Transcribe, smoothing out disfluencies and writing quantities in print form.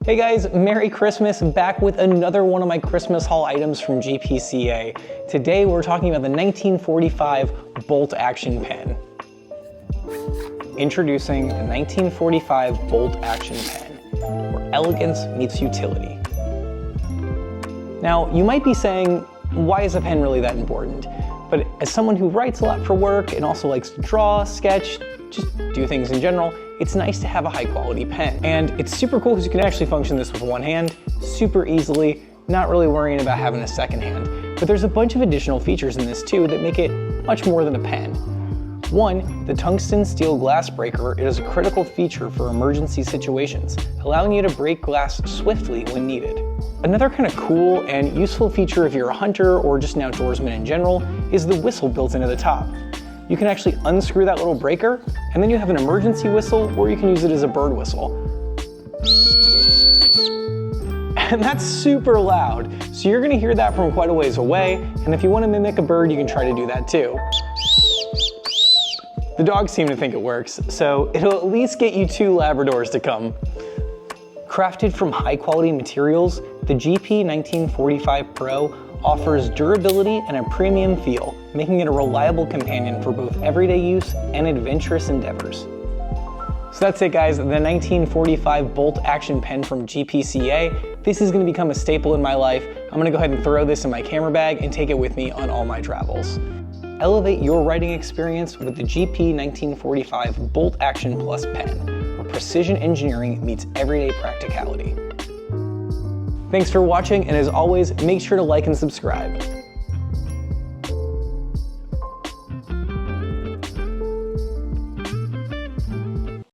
Hey guys, Merry Christmas, back with another one of my Christmas haul items from GPCA. Today we're talking about the 1945 bolt action pen. Introducing the 1945 bolt action pen, where elegance meets utility. Now, you might be saying, why is a pen really that important? But as someone who writes a lot for work and also likes to draw, sketch, just do things in general, it's nice to have a high quality pen. And it's super cool because you can actually function this with one hand super easily, not really worrying about having a second hand. But there's a bunch of additional features in this too that make it much more than a pen. One, the tungsten steel glass breaker is a critical feature for emergency situations, allowing you to break glass swiftly when needed. Another kind of cool and useful feature if you're a hunter or just an outdoorsman in general is the whistle built into the top. You can actually unscrew that little breaker, and then you have an emergency whistle, or you can use it as a bird whistle. And that's super loud, so you're gonna hear that from quite a ways away, and if you wanna mimic a bird, you can try to do that too. The dogs seem to think it works, so it'll at least get you 2 Labradors to come. Crafted from high quality materials, the GP-1945 Pro offers durability and a premium feel, making it a reliable companion for both everyday use and adventurous endeavors. So that's it guys, the 1945 bolt action pen from GPCA. This is gonna become a staple in my life. I'm gonna go ahead and throw this in my camera bag and take it with me on all my travels. Elevate your writing experience with the GP-1945 Bolt Action Plus pen, where precision engineering meets everyday practicality. Thanks for watching, and as always, make sure to like and subscribe.